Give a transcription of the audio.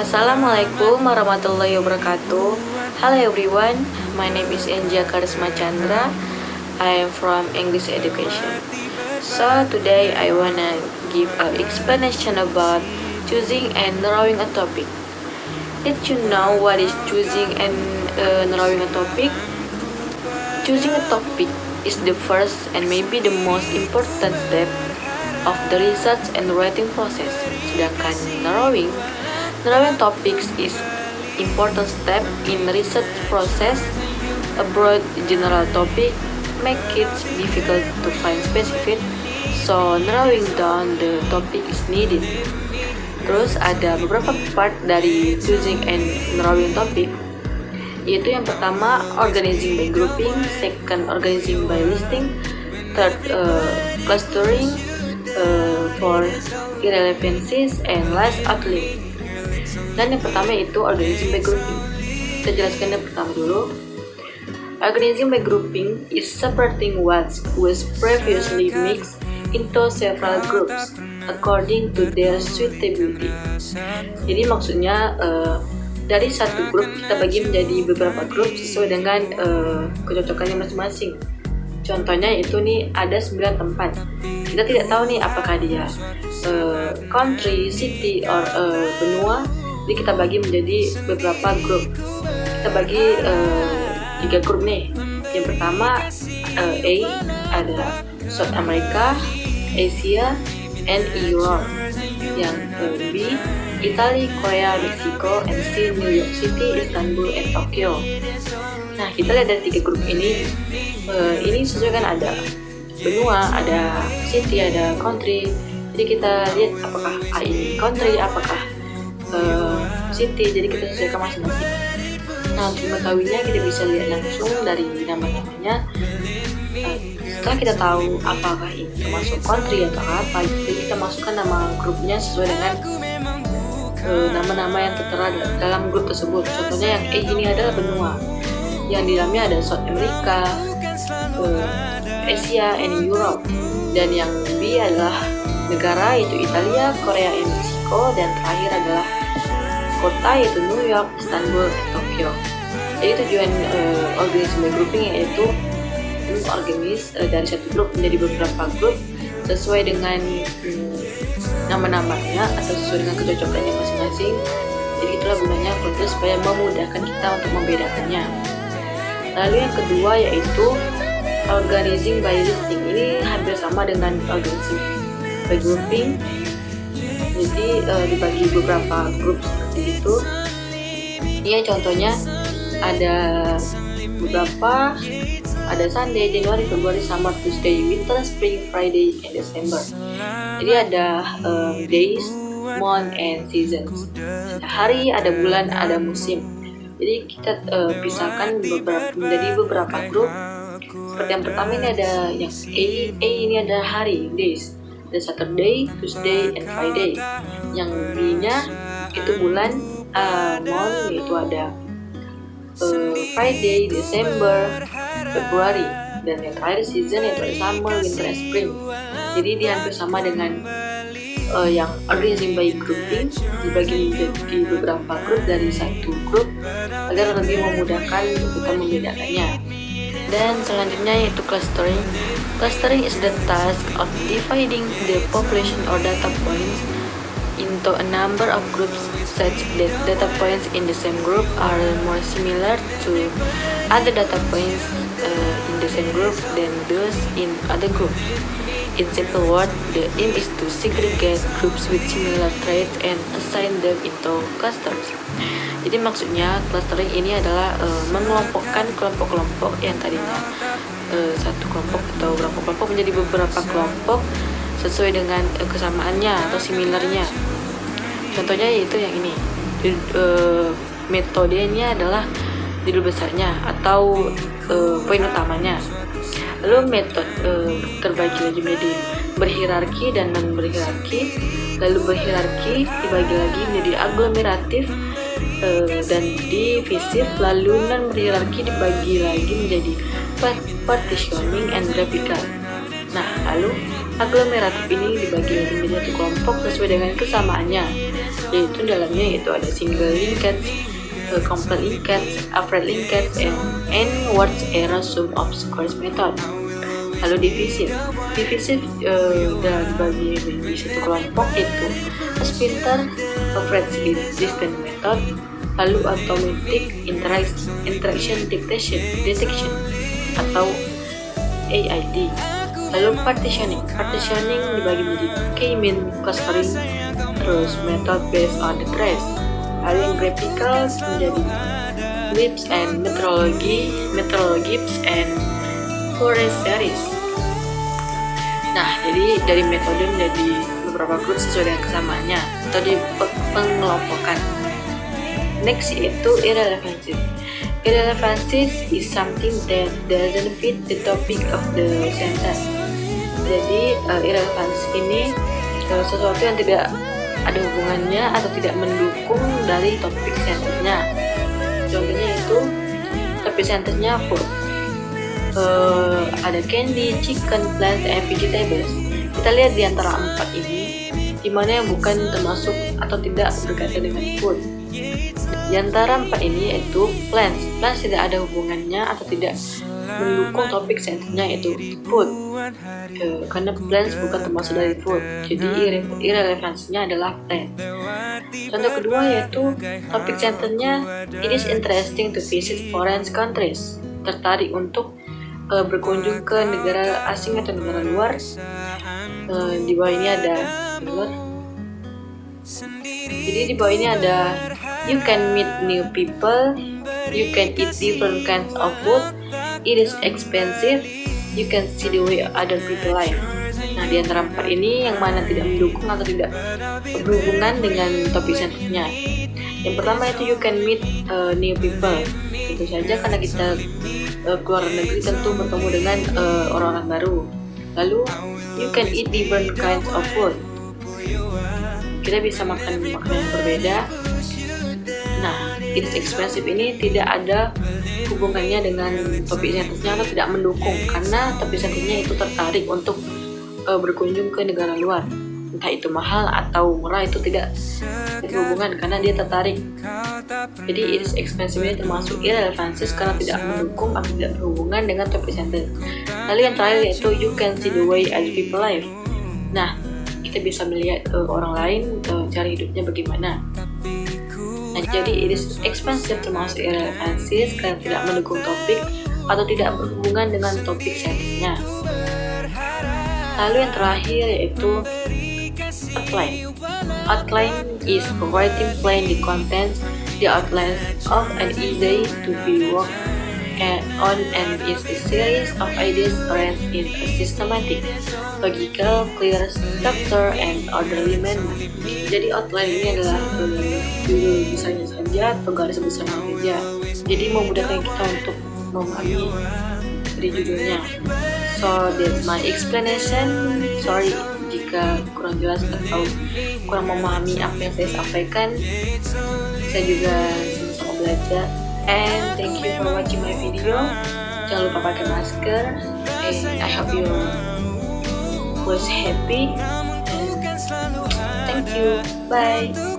Assalamualaikum warahmatullahi wabarakatuh. Hello everyone, my name is Enja Karisma Chandra. I am from English Education. So today I wanna give an explanation about choosing and narrowing a topic. Did you know what is choosing and narrowing a topic? Choosing a topic is the first and maybe the most important step of the research and writing process. Sedangkan narrowing topics is important step in research process. A broad general topic make it difficult to find specific, so narrowing down the topic is needed. Terus ada beberapa part dari choosing and narrowing topic, yaitu yang pertama organizing by grouping, second organizing by listing, third clustering, for irrelevancies, and last outlining. Dan yang pertama itu organizing by grouping. Kita jelaskan yang pertama dulu. Organizing by grouping is separating what was previously mixed into several groups according to their suitability. Jadi maksudnya dari satu grup kita bagi menjadi beberapa grup sesuai dengan kecocokannya masing-masing. Contohnya itu nih ada 9 tempat. Kita tidak tahu nih apakah dia country, city, or benua. Jadi kita bagi menjadi beberapa grup. Kita bagi 3 grup nih. Yang pertama A ada South America, Asia, and Europe. Yang B Italy, Korea, Meksiko, and C New York City, Istanbul, and Tokyo. Nah kita lihat dari 3 grup ini sesuai kan ada benua, ada city, ada country. Jadi kita lihat apakah A ini country, apakah city. Jadi kita sesuaikan masing-masing. Nah untuk mengetahuinya kita bisa lihat langsung dari nama-namanya. Setelah kita tahu apakah ini termasuk country atau apa, jadi kita masukkan nama grupnya sesuai dengan nama-nama yang tertera dalam grup tersebut. Contohnya yang A ini adalah benua, yang di dalamnya ada South America, Asia, and Europe. Dan yang B adalah negara, yaitu Italia, Korea, and Meksiko. Dan terakhir adalah kota, yaitu New York, Istanbul, dan Tokyo. Jadi tujuan organizing by grouping yaitu mengorganize dari satu grup menjadi beberapa grup sesuai dengan nama-namanya atau sesuai dengan kecocokannya masing-masing. Jadi itulah gunanya filter supaya memudahkan kita untuk membedakannya. Lalu yang kedua yaitu organizing by listing. Ini hampir sama dengan organizing by grouping. Jadi dibagi beberapa grup seperti itu. Ini contohnya ada beberapa, ada Sunday, January, February, Summer, Tuesday, Winter, Spring, Friday, and December. Jadi ada days, month, and seasons. Ada hari, ada bulan, ada musim. Jadi kita pisahkan menjadi beberapa grup. Seperti yang pertama ini ada yang A ini ada hari, days. Ada Saturday, Tuesday, and Friday. Yang B-nya itu bulan, month, yaitu ada Friday, December, February. Dan yang terakhir season yaitu ada summer, winter, and spring. Jadi dia hampir sama dengan yang organizing by grouping, dibagi menjadi beberapa grup dari satu grup agar lebih memudahkan untuk kita membedakannya. Dan selanjutnya yaitu clustering. Clustering is the task of dividing the population or data points into a number of groups such that data points in the same group are more similar to other data points in the same group than those in other groups. In simple words, the aim is to segregate groups with similar traits and assign them into clusters. Jadi maksudnya clustering ini adalah mengelompokkan kelompok-kelompok yang tadinya satu kelompok atau beberapa kelompok menjadi beberapa kelompok sesuai dengan kesamaannya atau similarnya. Contohnya yaitu yang ini. Metodenya adalah judul besarnya atau poin utamanya. Lalu metode terbagi lagi menjadi berhierarki dan non berhierarki. Lalu berhierarki dibagi lagi menjadi aglomeratif dan divisif. Lalu non berhierarki dibagi lagi menjadi partitioning and graphical. Nah, lalu aglomeratif ini dibagi lagi menjadi satu kelompok sesuai dengan kesamaannya. yaitu dalamnya ada single linkage, complete linkage, upright linkage, and words error sum of squares method. Lalu divisif dan bagi satu kelompok itu splinter, upright distance method, lalu automatic interaction detection atau AID. Lalu partitioning dibagi menjadi k-mean clustering, terus method based on the trace. Lalu yang graphical menjadi glyphs and metrologies and forest series. Nah, jadi dari metode menjadi beberapa grup sesuai dengan kesamaannya atau di pengelompokan. Next yaitu irrelevancies. Irrelevancies is something that doesn't fit the topic of the sentence. Jadi irrelevansi ini sesuatu yang tidak ada hubungannya atau tidak mendukung dari topik sentence-nya. Contohnya itu topik sentence-nya food. Ada candy, chicken, plants, and vegetables. Kita lihat di antara 4 ini, di mana yang bukan termasuk atau tidak berkaitan dengan food. Di antara 4 ini yaitu plants tidak ada hubungannya atau tidak mendukung topik sentence-nya yaitu food. Karena plants bukan termasuk dari food, jadi irrelevansinya adalah plant. Contoh kedua yaitu topik sentence-nya it is interesting to visit foreign countries, tertarik untuk berkunjung ke negara asing atau negara luar. Di bawah ini ada jadi di bawah ini ada you can meet new people, you can eat different kinds of food, it is expensive, you can see the way other people live. Nah, di antara 4 ini yang mana tidak mendukung atau tidak berhubungan dengan topik sentence-nya? Yang pertama itu you can meet new people. Tentu saja karena kita keluar negeri tentu bertemu dengan orang-orang baru. Lalu you can eat different kinds of food. Kita bisa makan makanan yang berbeda. Nah, it is expensive ini tidak ada hubungannya dengan topik sentence-nya atau tidak mendukung karena topik sentence-nya itu tertarik untuk berkunjung ke negara luar. Entah itu mahal atau murah itu tidak berhubungan karena dia tertarik. Jadi it is expensive ini termasuk irrelevancies karena tidak mendukung atau tidak berhubungan dengan topik sentence. Lalu yang terakhir yaitu you can see the way other people live. Nah, kita bisa melihat orang lain cara hidupnya bagaimana. Nah, jadi it is expensive termasuk irrelevancies karena tidak mendukung topik atau tidak berhubungan dengan topik sentence-nya. Lalu yang terakhir yaitu outline. Outline is a writing plan the contents, the outlines of an essay to be worked on and is a series of ideas arranged in a systematic, logical, clear structure and orderly manner. Jadi outline ini adalah judul besarnya saja atau garis besarnya saja. Jadi memudahkan kita untuk memahami dari judulnya. So that's my explanation. Sorry jika kurang jelas atau kurang memahami apa yang saya sampaikan. Saya juga sama-sama belajar. And thank you for watching my video. Jangan lupa pakai masker. And I hope you was happy. And thank you. Bye.